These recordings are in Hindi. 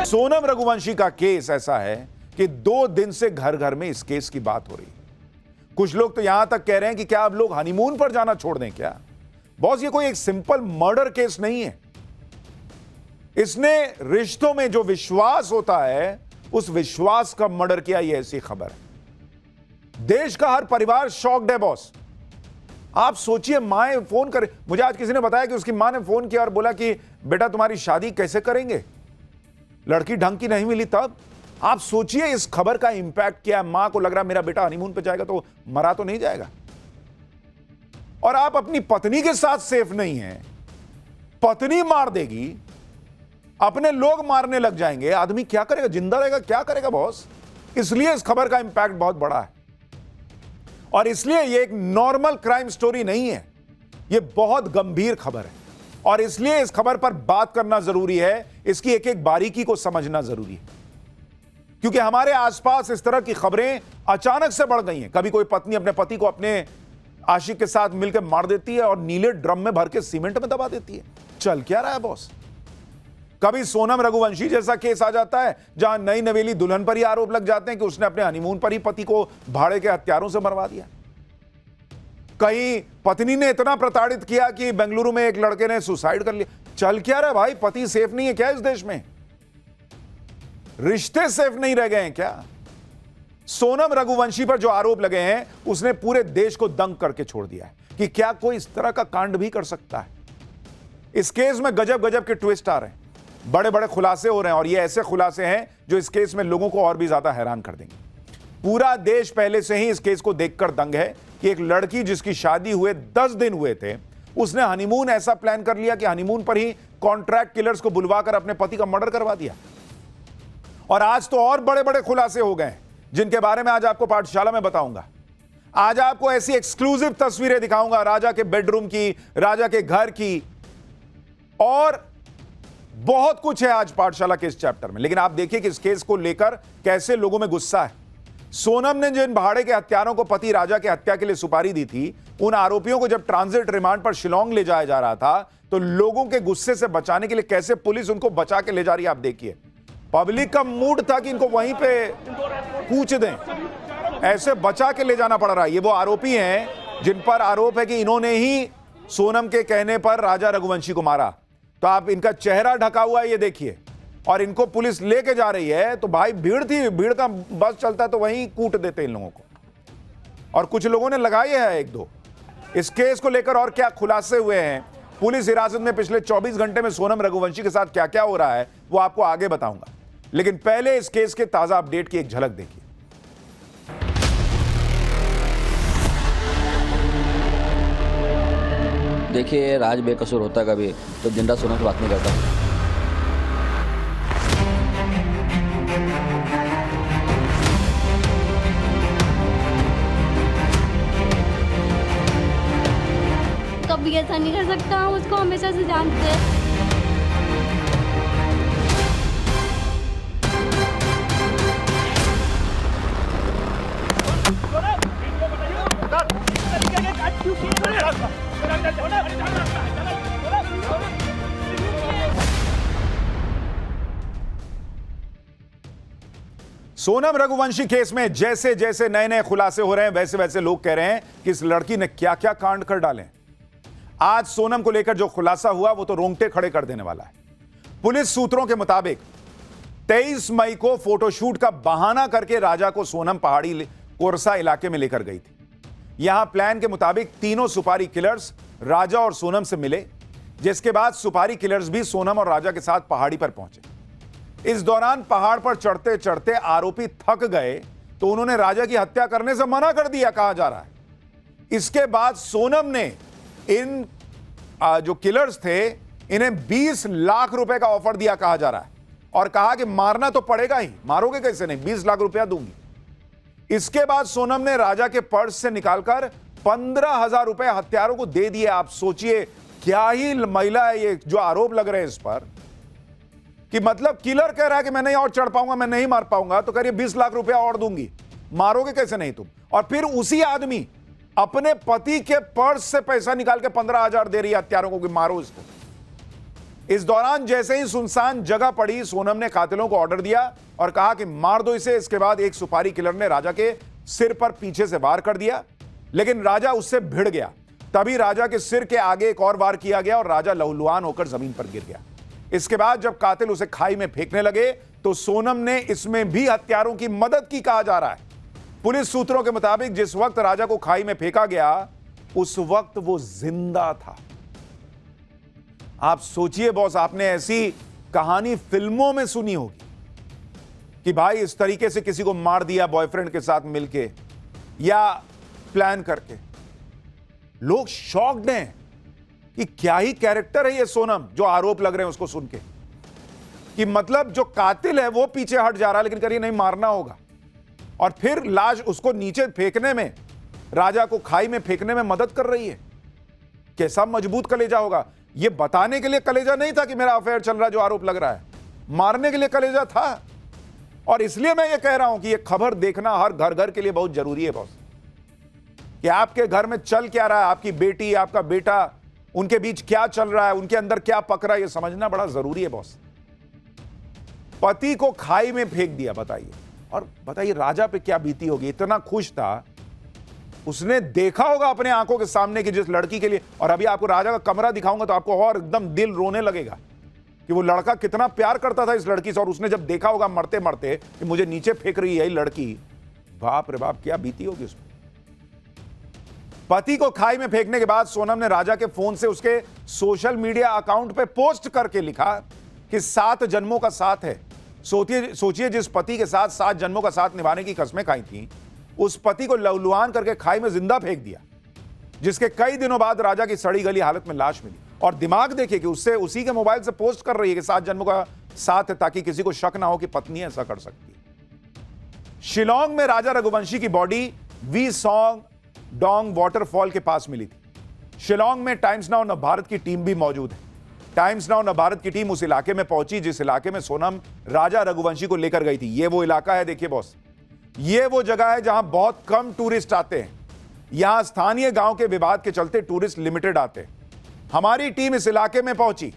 सोनम रघुवंशी का केस ऐसा है कि 2 दिन से घर घर में इस केस की बात हो रही है। कुछ लोग तो यहां तक कह रहे हैं कि क्या अब लोग हनीमून पर जाना छोड़ दें क्या? बॉस, ये कोई एक सिंपल मर्डर केस नहीं है। इसने रिश्तों में जो विश्वास होता है उस विश्वास का मर्डर किया, ये ऐसी खबर है। देश का हर परिवार शॉक्ड है बॉस। आप सोचिए, मां फोन करे, मुझे आज किसी ने बताया कि उसकी मां ने फोन किया और बोला कि बेटा तुम्हारी शादी कैसे करेंगे, लड़की ढंग की नहीं मिली। तब आप सोचिए इस खबर का इंपैक्ट क्या है। मां को लग रहा मेरा बेटा हनीमून पे जाएगा तो मरा तो नहीं जाएगा। और आप अपनी पत्नी के साथ सेफ नहीं है, पत्नी मार देगी, अपने लोग मारने लग जाएंगे, आदमी क्या करेगा? जिंदा रहेगा क्या करेगा बॉस? इसलिए इस खबर का इंपैक्ट बहुत बड़ा है और इसलिए यह एक नॉर्मल क्राइम स्टोरी नहीं है, यह बहुत गंभीर खबर है और इसलिए इस खबर पर बात करना जरूरी है। इसकी एक एक बारीकी को समझना जरूरी है क्योंकि हमारे आसपास इस तरह की खबरें अचानक से बढ़ गई हैं। कभी कोई पत्नी अपने पति को अपने आशिक के साथ मिलकर मार देती है और नीले ड्रम में भर के सीमेंट में दबा देती है। चल क्या रहा है बॉस? कभी सोनम रघुवंशी जैसा केस आ जाता है जहां नई नवेली दुल्हन पर ही आरोप लग जाते हैं कि उसने अपने हनीमून पर ही पति को भाड़े के हथियारों से मरवा दिया। कहीं पत्नी ने इतना प्रताड़ित किया कि बेंगलुरु में एक लड़के ने सुसाइड कर लिया। चल क्या रहा है भाई? पति सेफ नहीं है क्या इस देश में? रिश्ते सेफ नहीं रह गए हैं क्या? सोनम रघुवंशी पर जो आरोप लगे हैं उसने पूरे देश को दंग करके छोड़ दिया है कि क्या कोई इस तरह का कांड भी कर सकता है। इस केस में गजब गजब के ट्विस्ट आ रहे हैं, बड़े बड़े खुलासे हो रहे हैं और ये ऐसे खुलासे हैं जो इस केस में लोगों को और भी ज्यादा हैरान कर देंगे। पूरा देश पहले से ही इस केस को देखकर दंग है कि एक लड़की जिसकी शादी हुए 10 दिन हुए थे, उसने हनीमून ऐसा प्लान कर लिया कि हनीमून पर ही कॉन्ट्रैक्ट किलर्स को बुलवाकर अपने पति का मर्डर करवा दिया। और आज तो और बड़े बड़े खुलासे हो गए जिनके बारे में आज आपको पाठशाला में बताऊंगा। आज आपको ऐसी एक्सक्लूसिव तस्वीरें दिखाऊंगा राजा के बेडरूम की, राजा के घर की, और बहुत कुछ है आज पाठशाला के इस चैप्टर में। लेकिन आप देखिए कि इस केस को लेकर कैसे लोगों में गुस्सा है। सोनम ने जिन भाड़े के हत्यारों को पति राजा की हत्या के लिए सुपारी दी थी, उन आरोपियों को जब ट्रांजिट रिमांड पर शिलोंग ले जाया जा रहा था तो लोगों के गुस्से से बचाने के लिए कैसे पुलिस उनको बचा के ले जा रही है। आप देखिए, पब्लिक का मूड था कि इनको वहीं पे कूच दें, ऐसे बचा के ले जाना पड़ रहा है। ये वो आरोपी हैं जिन पर आरोप है कि इन्होंने ही सोनम के कहने पर राजा रघुवंशी को मारा। तो आप इनका चेहरा ढका हुआ है, ये देखिए, और इनको पुलिस लेके जा रही है। तो भाई भीड़ थी, भीड़ का बस चलता है तो वहीं कूट देते इन लोगों को। और कुछ लोगों ने लगाए हैं 1-2। इस केस को लेकर और क्या खुलासे हुए हैं, पुलिस हिरासत में पिछले 24 घंटे में सोनम रघुवंशी के साथ क्या क्या हो रहा है, वो आपको आगे बताऊंगा। लेकिन पहले इस केस के ताजा अपडेट की एक झलक देखिए। देखिए, राज बेकसूर होता कभी तो जिंदा सोनम से बात नहीं करता। कभी ऐसा नहीं कर सकता, हम उसको हमेशा से जानते हैं। सोनम रघुवंशी केस में जैसे जैसे नए नए खुलासे हो रहे हैं वैसे वैसे लोग कह रहे हैं कि इस लड़की ने क्या क्या कांड कर डाले। आज सोनम को लेकर जो खुलासा हुआ वो तो रोंगटे खड़े कर देने वाला है। पुलिस सूत्रों के मुताबिक 23 मई को फोटोशूट का बहाना करके राजा को सोनम पहाड़ी कोरसा इलाके में लेकर गई थी। यहां प्लान के मुताबिक तीनों सुपारी किलर्स राजा और सोनम से मिले, जिसके बाद सुपारी किलर्स भी सोनम और राजा के साथ पहाड़ी पर पहुंचे। इस दौरान पहाड़ पर चढ़ते चढ़ते आरोपी थक गए तो उन्होंने राजा की हत्या करने से मना कर दिया, कहा जा रहा है। इसके बाद सोनम ने इन जो किलर्स थे इन्हें 20 लाख रुपए का ऑफर दिया, कहा जा रहा है, और कहा कि मारना तो पड़ेगा ही, मारोगे कैसे नहीं, 20 लाख रुपया दूंगी। इसके बाद सोनम ने राजा के पर्स से निकालकर 15,000 रुपए हत्यारों को दे दिए। आप सोचिए क्या ही महिला है ये, जो आरोप लग रहे हैं इस पर कि मतलब किलर कह रहा है कि मैं नहीं और चढ़ पाऊंगा, मैं नहीं मार पाऊंगा, तो करिए 20 लाख रुपया और दूंगी, मारोगे कैसे नहीं तुम। और फिर उसी आदमी अपने पति के पर्स से पैसा निकाल के 15,000 दे रही है हत्यारों को कि मारो इसको। इस दौरान जैसे ही सुनसान जगह पड़ी, सोनम ने कातिलों को ऑर्डर दिया और कहा कि मार दो इसे। इसके बाद एक सुपारी किलर ने राजा के सिर पर पीछे से वार कर दिया, लेकिन राजा उससे भिड़ गया। तभी राजा के सिर के आगे एक और वार किया गया और राजा लहूलुहान होकर जमीन पर गिर गया। इसके बाद जब कातिल उसे खाई में फेंकने लगे तो सोनम ने इसमें भी हत्यारों की मदद की, कहा जा रहा है। पुलिस सूत्रों के मुताबिक जिस वक्त राजा को खाई में फेंका गया उस वक्त वो जिंदा था। आप सोचिए बॉस, आपने ऐसी कहानी फिल्मों में सुनी होगी कि भाई इस तरीके से किसी को मार दिया बॉयफ्रेंड के साथ मिलके या प्लान करके। लोग शॉक्ड हैं कि क्या ही कैरेक्टर है ये सोनम, जो आरोप लग रहे हैं उसको सुन के, कि मतलब जो कातिल है वो पीछे हट जा रहा है लेकिन करिए नहीं मारना होगा, और फिर लाश उसको नीचे फेंकने में, राजा को खाई में फेंकने में मदद कर रही है। कैसा मजबूत कलेजा होगा। ये बताने के लिए कलेजा नहीं था कि मेरा अफेयर चल रहा है जो आरोप लग रहा है, मारने के लिए कलेजा था। और इसलिए मैं ये कह रहा हूं कि ये खबर देखना हर घर घर के लिए बहुत जरूरी है बॉस, कि आपके घर में चल क्या रहा है, आपकी बेटी आपका बेटा, उनके बीच क्या चल रहा है, उनके अंदर क्या पक रहा है, ये समझना बड़ा जरूरी है बॉस। पति को खाई में फेंक दिया, बताइए। और बताइए राजा पे क्या बीती होगी। इतना खुश था, उसने देखा होगा अपने आंखों के सामने कि जिस लड़की के लिए, और अभी आपको राजा का कमरा दिखाऊंगा तो आपको और एकदम दिल रोने लगेगा कि वो लड़का कितना प्यार करता था इस लड़की से, और उसने जब देखा होगा मरते मरते कि मुझे नीचे फेंक रही है लड़की, बाप रे बाप क्या बीती होगी उसमें। पति को खाई में फेंकने के बाद सोनम ने राजा के फोन से उसके सोशल मीडिया अकाउंट पे पोस्ट करके लिखा कि 7 जन्मों का साथ है। सोचिए जिस पति के साथ 7 जन्मों का साथ निभाने की कस्में खाई थी, उस पति को लहूलुहान करके खाई में जिंदा फेंक दिया, जिसके कई दिनों बाद राजा की सड़ी गली हालत में लाश मिली। और दिमाग देखिए कि उससे उसी के मोबाइल से पोस्ट कर रही है कि 7 जन्मों का साथ है, ताकि किसी को शक ना हो कि पत्नी ऐसा कर सकती है। शिलोंग में राजा रघुवंशी की body Wei Sawdong waterfall के पास मिली थी। शिलोंग में टाइम्स नाउ नवभारत की टीम भी मौजूद है। टाइम्स नाउ नवभारत की टीम उस इलाके में पहुंची जिस इलाके में सोनम राजा रघुवंशी को लेकर गई थी। ये वो इलाका है, देखिए बॉस, ये वो जगह है जहां बहुत कम टूरिस्ट आते हैं। यहां स्थानीय गांव के विवाद के चलते टूरिस्ट लिमिटेड आते हैं। हमारी टीम इस इलाके में पहुंची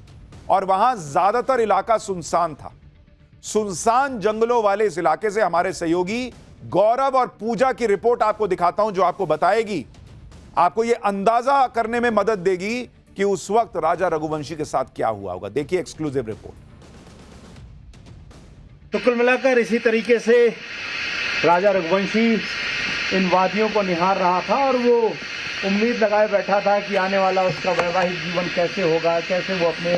और वहां ज्यादातर इलाका सुनसान था। सुनसान जंगलों वाले इस इलाके से हमारे सहयोगी गौरव और पूजा की रिपोर्ट आपको दिखाता हूं, जो आपको बताएगी, आपको यह अंदाजा करने में मदद देगी कि उस वक्त राजा रघुवंशी के साथ क्या हुआ होगा। देखिए एक्सक्लूसिव रिपोर्ट। तो कुल मिलाकर इसी तरीके से राजा रघुवंशी इन वादियों को निहार रहा था और वो उम्मीद लगाए बैठा था कि आने वाला उसका वैवाहिक जीवन कैसे होगा, कैसे वो अपने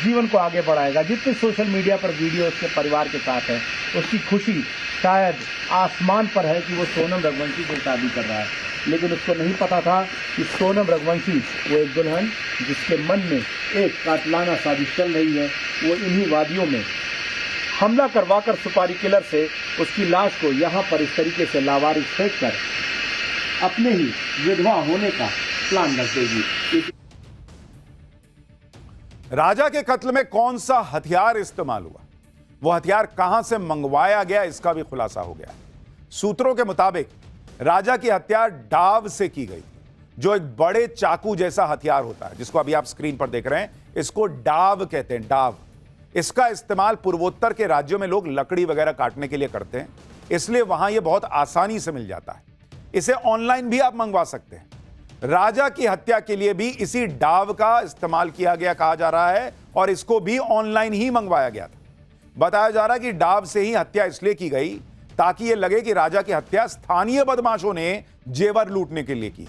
जीवन को आगे बढ़ाएगा। जितने सोशल मीडिया पर वीडियो उसके परिवार के साथ है, उसकी खुशी शायद आसमान पर है कि वो सोनम रघुवंशी से शादी कर रहा है। लेकिन उसको नहीं पता था कि सोनम रघुवंशी वो एक दुल्हन जिसके मन में एक कातिलाना साजिश चल रही है, वो इन्हीं वादियों में हमला करवाकर सुपारी किलर से उसकी लाश को यहाँ पर इस तरीके से लावारिस फेंक कर अपने ही विधवा होने का प्लान रख देगी। राजा के कत्ल में कौन सा हथियार इस्तेमाल हुआ, वो हथियार कहां से मंगवाया गया, इसका भी खुलासा हो गया। सूत्रों के मुताबिक राजा की हत्या डाव से की गई, जो एक बड़े चाकू जैसा हथियार होता है, जिसको अभी आप स्क्रीन पर देख रहे हैं। इसको डाव कहते हैं, डाव। इसका इस्तेमाल पूर्वोत्तर के राज्यों में लोग लकड़ी वगैरह काटने के लिए करते हैं, इसलिए वहां यह बहुत आसानी से मिल जाता है। इसे ऑनलाइन भी आप मंगवा सकते हैं। राजा की हत्या के लिए भी इसी डाव का इस्तेमाल किया गया कहा जा रहा है, और इसको भी ऑनलाइन ही मंगवाया गया था। बताया जा रहा है कि डाव से ही हत्या इसलिए की गई ताकि यह लगे कि राजा की हत्या स्थानीय बदमाशों ने जेवर लूटने के लिए की,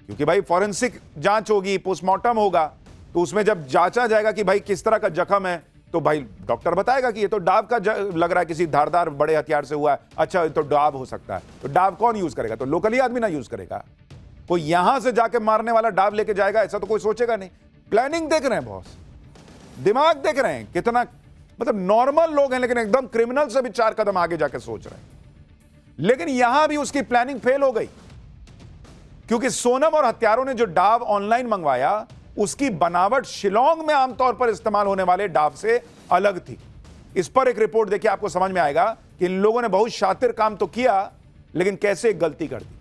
क्योंकि भाई फॉरेंसिक जांच होगी, पोस्टमार्टम होगा, तो उसमें जब जांचा जाएगा कि भाई किस तरह का जख्म है, तो भाई डॉक्टर बताएगा कि ये तो डाव का लग रहा है, किसी धारदार बड़े हथियार से हुआ है। अच्छा, ये तो डाव हो सकता है, तो डाव कौन यूज करेगा? तो लोकली आदमी ना यूज करेगा। कोई यहां से जाके मारने वाला डाव लेके जाएगा, ऐसा तो कोई सोचेगा नहीं। प्लानिंग देख रहे हैं बॉस, दिमाग देख रहे हैं, कितना मतलब नॉर्मल लोग हैं लेकिन एकदम क्रिमिनल से भी 4 कदम आगे जाके सोच रहे हैं। लेकिन यहां भी उसकी प्लानिंग फेल हो गई, क्योंकि सोनम और हत्यारों ने जो डाव ऑनलाइन मंगवाया, उसकी बनावट शिलोंग में आमतौर पर इस्तेमाल होने वाले डाव से अलग थी। इस पर एक रिपोर्ट देखिए, आपको समझ में आएगा कि इन लोगों ने बहुत शातिर काम तो किया, लेकिन कैसे एक गलती कर दी।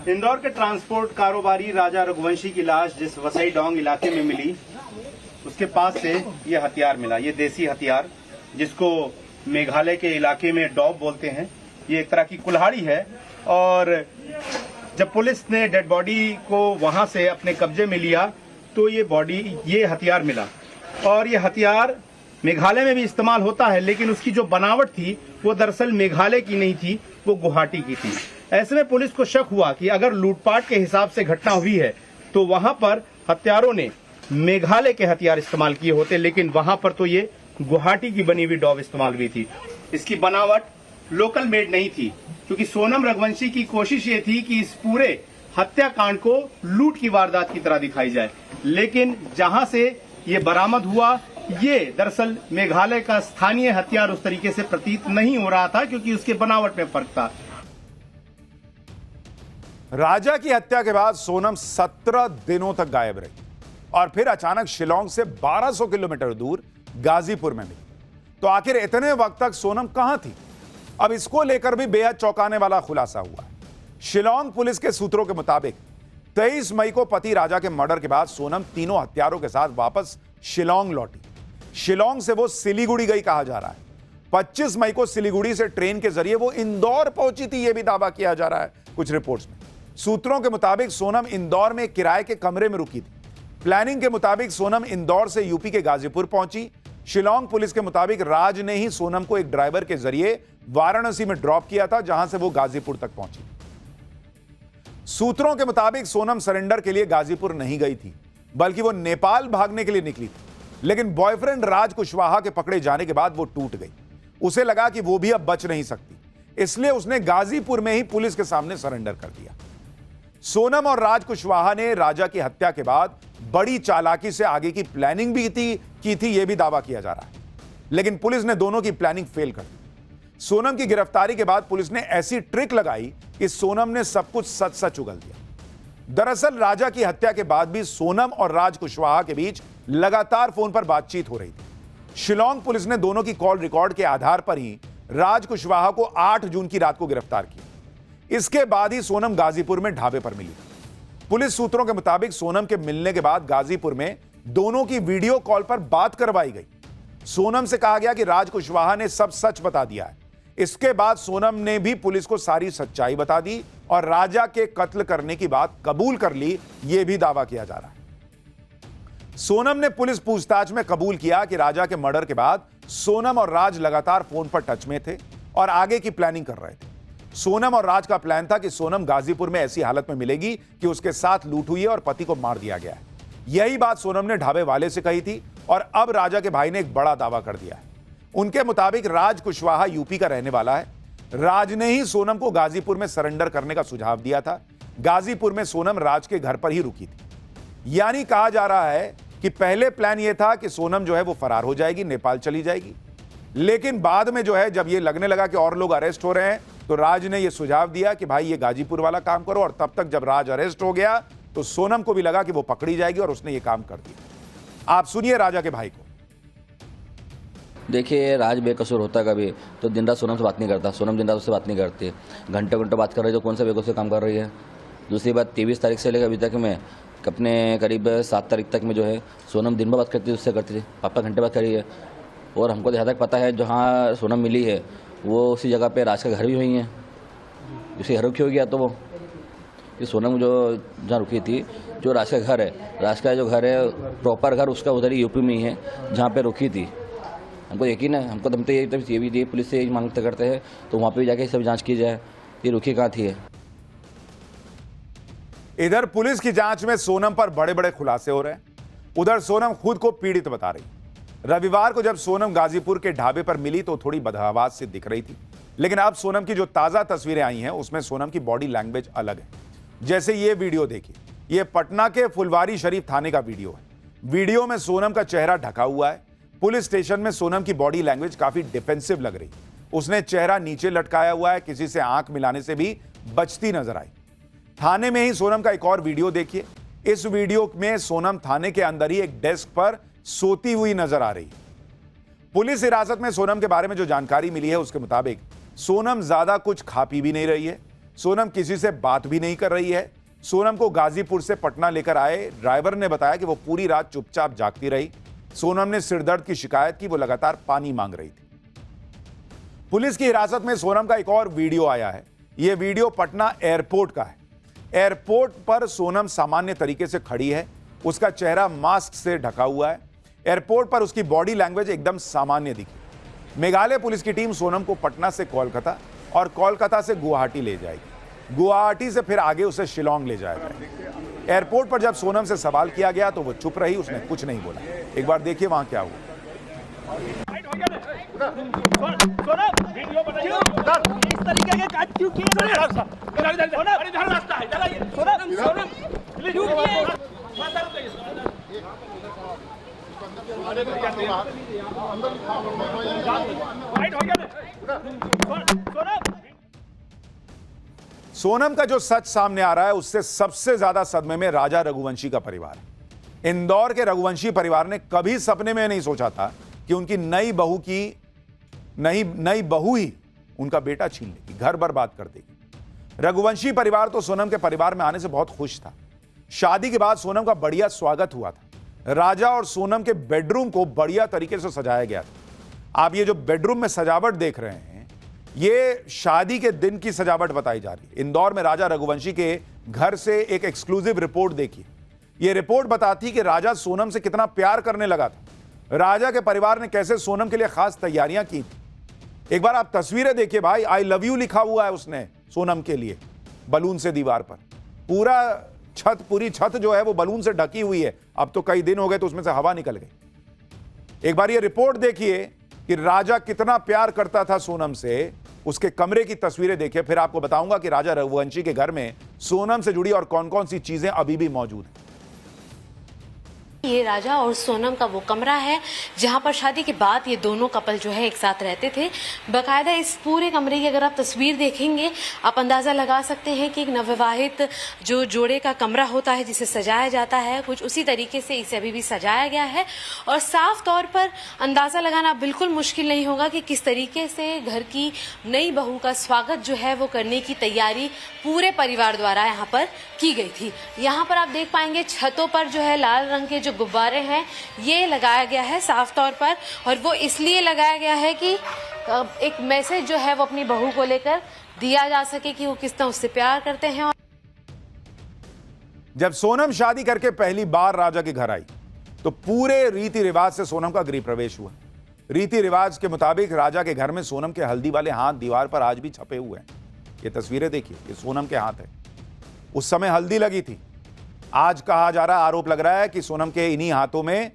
इंदौर के ट्रांसपोर्ट कारोबारी राजा रघुवंशी की लाश जिस वसई डोंग इलाके में मिली, उसके पास से ये हथियार मिला। ये देसी हथियार जिसको मेघालय के इलाके में डॉब बोलते हैं, ये एक तरह की कुल्हाड़ी है। और जब पुलिस ने डेड बॉडी को वहां से अपने कब्जे में लिया तो ये हथियार मिला। और ये हथियार मेघालय में भी इस्तेमाल होता है, लेकिन उसकी जो बनावट थी वो दरअसल मेघालय की नहीं थी, वो गुवाहाटी की थी। ऐसे में पुलिस को शक हुआ कि अगर लूटपाट के हिसाब से घटना हुई है तो वहां पर हत्यारों ने मेघालय के हथियार इस्तेमाल किए होते, लेकिन वहां पर तो ये गुवाहाटी की बनी हुई डॉब इस्तेमाल हुई थी। इसकी बनावट लोकल मेड नहीं थी, क्योंकि सोनम रघुवंशी की कोशिश ये थी कि इस पूरे हत्याकांड को लूट की वारदात की तरह दिखाई जाए। लेकिन जहां से ये बरामद हुआ, ये दरअसल मेघालय का स्थानीय हथियार उस तरीके से प्रतीत नहीं हो रहा था, क्योंकि उसके बनावट में फर्क था। राजा की हत्या के बाद सोनम 17 दिनों तक गायब रही और फिर अचानक शिलोंग से 1200 किलोमीटर दूर गाजीपुर में मिली। तो आखिर इतने वक्त तक सोनम कहां थी? अब इसको लेकर भी बेहद चौंकाने वाला खुलासा हुआ। शिलोंग पुलिस के सूत्रों के मुताबिक 23 मई को पति राजा के मर्डर के बाद सोनम तीनों हत्यारों के साथ वापस शिलोंग लौटी। शिलोंग से वो सिलीगुड़ी गई कहा जा रहा है। 25 मई को सिलीगुड़ी से ट्रेन के जरिए वो इंदौर पहुंची थी, यह भी दावा किया जा रहा है कुछ रिपोर्ट्स में। सूत्रों के मुताबिक सोनम इंदौर में किराए के कमरे में रुकी थी। प्लानिंग के मुताबिक सोनम इंदौर से यूपी के गाजीपुर पहुंची। शिलोंग पुलिस के मुताबिक राज ने ही सोनम को एक ड्राइवर के जरिए वाराणसी में ड्रॉप किया था, जहां से वो गाजीपुर तक पहुंची। सूत्रों के मुताबिक सोनम सरेंडर के लिए गाजीपुर नहीं गई थी, बल्कि वो नेपाल भागने के लिए निकली थी। लेकिन बॉयफ्रेंड राज कुशवाहा के पकड़े जाने के बाद वो टूट गई। उसे लगा कि वो भी अब बच नहीं सकती, इसलिए उसने गाजीपुर में ही पुलिस के सामने सरेंडर कर दिया। सोनम और राज कुशवाहा ने राजा की हत्या के बाद बड़ी चालाकी से आगे की प्लानिंग भी की थी, यह भी दावा किया जा रहा है। लेकिन पुलिस ने दोनों की प्लानिंग फेल कर दी। सोनम की गिरफ्तारी के बाद पुलिस ने ऐसी ट्रिक लगाई कि सोनम ने सब कुछ सच सच उगल दिया। दरअसल राजा की हत्या के बाद भी सोनम और राज कुशवाहा के बीच लगातार फोन पर बातचीत हो रही थी। शिलोंग पुलिस ने दोनों की कॉल रिकॉर्ड के आधार पर ही राज कुशवाहा को 8 जून की रात को गिरफ्तार किया। इसके बाद ही सोनम गाजीपुर में ढाबे पर मिली। पुलिस सूत्रों के मुताबिक सोनम के मिलने के बाद गाजीपुर में दोनों की वीडियो कॉल पर बात करवाई गई। सोनम से कहा गया कि राज कुशवाहा ने सब सच बता दिया है। इसके बाद सोनम ने भी पुलिस को सारी सच्चाई बता दी और राजा के कत्ल करने की बात कबूल कर ली, यह भी दावा किया जा रहा है। सोनम ने पुलिस पूछताछ में कबूल किया कि राजा के मर्डर के बाद सोनम और राज लगातार फोन पर टच में थे और आगे की प्लानिंग कर रहे थे। सोनम और राज का प्लान था कि सोनम गाजीपुर में ऐसी हालत में मिलेगी कि उसके साथ लूट हुई है और पति को मार दिया गया है। यही बात सोनम ने ढाबे वाले से कही थी और अब राजा के भाई ने एक बड़ा दावा कर दिया है। उनके मुताबिक राज कुशवाहा यूपी का रहने वाला है। राज ने ही सोनम को गाजीपुर में सरेंडर करने का सुझाव दिया था। गाजीपुर में सोनम राज के घर पर ही रुकी थी। यानी कहा जा रहा है कि पहले प्लान यह था कि सोनम जो है वो फरार हो जाएगी, नेपाल चली जाएगी। लेकिन बाद में जो है जब ये लगने लगा कि और लोग अरेस्ट हो रहे हैं, तो राज ने यह सुझाव दिया कि भाई ये गाजीपुर वाला काम करो। और तब तक जब राज अरेस्ट हो गया तो सोनम को भी लगा कि वो पकड़ी जाएगी और उसने ये काम कर दिया। आप सुनिए राजा के भाई को। देखिए, राज बेकसूर होता कभी तो दिन रात सोनम से बात नहीं करता। सोनम दिन रात उससे बात नहीं करती, घंटे घंटे बात कर रही है, जो कौन सा बेकसूर काम कर रही है। दूसरी बात, 23 तारीख से लेकर अभी तक में अपने करीब 7 तारीख तक में जो है सोनम दिन भर बात करती थी, उससे करती थी। पापा घंटे बात करी है। और हमको जहाँ तक पता है जहाँ सोनम मिली है वो उसी जगह पे राज का घर भी हुई है। उसी घर रुकी हो गया तो वो कि सोनम जो जहाँ रुकी थी, जो राज का घर है, राज का जो घर है प्रॉपर घर उसका उधर ही यूपी में ही है जहाँ पे रुकी थी। हमको यकीन है, हमको हम तो ये भी पुलिस से मांगते करते हैं तो वहाँ पे जाके सब जांच की जाए ये रुकी कहाँ थी। इधर पुलिस की जांच में सोनम पर बड़े बड़े खुलासे हो रहे हैं। उधर सोनम खुद को पीड़ित बता रही। रविवार को जब सोनम गाजीपुर के ढाबे पर मिली तो थोड़ी बदहवास से दिख रही थी, लेकिन अब सोनम की जो ताजा तस्वीरें आई हैं उसमें सोनम की बॉडी लैंग्वेज अलग है। जैसे ये वीडियो देखिए, ये पटना के फुलवारी शरीफ थाने का वीडियो है। वीडियो में सोनम का चेहरा ढका हुआ है। पुलिस स्टेशन में सोनम की बॉडी लैंग्वेज काफी डिफेंसिव लग रही। उसने चेहरा नीचे लटकाया हुआ है, किसी से आंख मिलाने से भी बचती नजर आई। थाने में ही सोनम का एक और वीडियो देखिए। इस वीडियो में सोनम थाने के अंदर ही एक डेस्क पर सोती हुई नजर आ रही है। पुलिस हिरासत में सोनम के बारे में जो जानकारी मिली है उसके मुताबिक सोनम ज्यादा कुछ खा पी भी नहीं रही है। सोनम किसी से बात भी नहीं कर रही है। सोनम को गाजीपुर से पटना लेकर आए ड्राइवर ने बताया कि वो पूरी रात चुपचाप जागती रही। सोनम ने सिरदर्द की शिकायत की, वो लगातार पानी मांग रही थी। पुलिस की हिरासत में सोनम का एक और वीडियो आया है। यह वीडियो पटना एयरपोर्ट का है। एयरपोर्ट पर सोनम सामान्य तरीके से खड़ी है, उसका चेहरा मास्क से ढका हुआ है। एयरपोर्ट पर उसकी बॉडी लैंग्वेज एकदम सामान्य दिखी। मेघालय पुलिस की टीम सोनम को पटना से कोलकाता और कोलकाता से गुवाहाटी ले जाएगी। गुवाहाटी से फिर आगे उसे शिलोंग ले जाएगा। एयरपोर्ट पर जब सोनम से सवाल किया गया तो वो चुप रही, उसने कुछ नहीं बोला। एक बार देखिए वहां क्या हुआ। इस तरीके के काज क्यों किए सोनम का जो सच सामने आ रहा है उससे सबसे ज्यादा सदमे में राजा रघुवंशी का परिवार है। इंदौर के रघुवंशी परिवार ने कभी सपने में नहीं सोचा था कि उनकी नई बहू ही उनका बेटा छीन लेगी, घर बर्बाद कर देगी। रघुवंशी परिवार तो सोनम के परिवार में आने से बहुत खुश था। शादी के बाद सोनम का बढ़िया स्वागत हुआ था। राजा और सोनम के बेडरूम को बढ़िया तरीके से सजाया गया था। आप ये जो बेडरूम में सजावट देख रहे हैं, ये शादी के दिन की सजावट बताई जा रही है। इंदौर में राजा रघुवंशी के घर से एक एक्सक्लूसिव रिपोर्ट देखी। ये रिपोर्ट बताती कि राजा सोनम से कितना प्यार करने लगा था। राजा के परिवार ने कैसे सोनम के लिए खास तैयारियां की थी। एक बार आप तस्वीरें देखिए भाई, आई लव यू लिखा हुआ है उसने सोनम के लिए बलून से दीवार पर। पूरी छत जो है वो बलून से ढकी हुई है। अब तो कई दिन हो गए तो उसमें से हवा निकल गई। एक बार ये रिपोर्ट देखिए कि राजा कितना प्यार करता था सोनम से। उसके कमरे की तस्वीरें देखिए, फिर आपको बताऊंगा कि राजा रघुवंशी के घर में सोनम से जुड़ी और कौन कौन सी चीजें अभी भी मौजूद हैं। ये राजा और सोनम का वो कमरा है जहां पर शादी के बाद ये दोनों कपल जो है एक साथ रहते थे। बाकायदा इस पूरे कमरे की अगर आप तस्वीर देखेंगे, आप अंदाज़ा लगा सकते हैं कि एक नवविवाहित जो जोड़े का कमरा होता है जिसे सजाया जाता है, कुछ उसी तरीके से इसे अभी भी सजाया गया है। और साफ तौर पर अंदाज़ा लगाना बिल्कुल मुश्किल नहीं होगा कि किस तरीके से घर की नई बहू का स्वागत जो है वो करने की तैयारी पूरे परिवार द्वारा यहाँ पर की गई थी। यहाँ पर आप देख पाएंगे छतों पर जो है लाल रंग के जो गुब्बारे हैं ये लगाया गया है साफ तौर पर, और वो इसलिए लगाया गया है कि एक मैसेज जो है वो अपनी बहू को लेकर दिया जा सके कि वो किस तरह उससे प्यार करते हैं। जब सोनम शादी करके पहली बार राजा के घर आई तो पूरे रीति रिवाज से सोनम का गृह प्रवेश हुआ। रीति रिवाज के मुताबिक राजा के घर में सोनम के हल्दी वाले हाथ दीवार पर आज भी छपे हुए हैं। ये तस्वीरें देखिए, ये सोनम के हाथ है। उस समय हल्दी लगी थी। आज कहा जा रहा, आरोप लग रहा है कि सोनम के इन्हीं हाथों में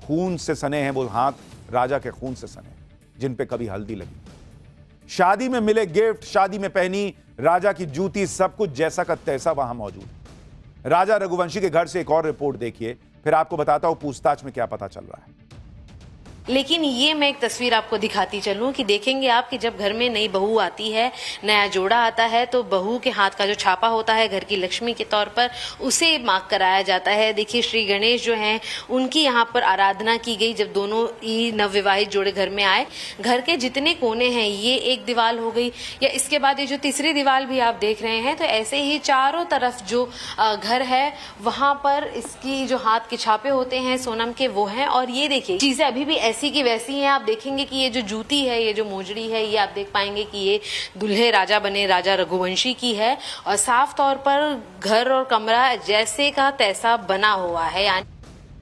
खून से सने हैं। वो हाथ राजा के खून से सने जिन पे कभी हल्दी लगी। शादी में मिले गिफ्ट, शादी में पहनी राजा की जूती, सब कुछ जैसा का तैसा वहां मौजूद है। राजा रघुवंशी के घर से एक और रिपोर्ट देखिए, फिर आपको बताता हूं पूछताछ में क्या पता चल रहा है। लेकिन ये मैं एक तस्वीर आपको दिखाती चलूं कि देखेंगे आप कि जब घर में नई बहू आती है, नया जोड़ा आता है, तो बहू के हाथ का जो छापा होता है घर की लक्ष्मी के तौर पर, उसे मार्क कराया जाता है। देखिए श्री गणेश जो हैं उनकी यहाँ पर आराधना की गई जब दोनों ही नवविवाहित जोड़े घर में आए। घर के जितने कोने हैं, ये एक दीवार हो गई, या इसके बाद ये जो तीसरी दीवार भी आप देख रहे हैं, तो ऐसे ही चारों तरफ जो घर है वहां पर इसकी जो हाथ के छापे होते हैं सोनम के वो हैं। और ये देखिए चीजें अभी भी ऐसी की वैसी हैं। आप देखेंगे कि ये जो जूती है, ये जो मोजड़ी है, ये आप देख पाएंगे कि ये दुल्हे राजा बने राजा रघुवंशी की है। और साफ तौर पर घर और कमरा जैसे का तैसा बना हुआ है। यानी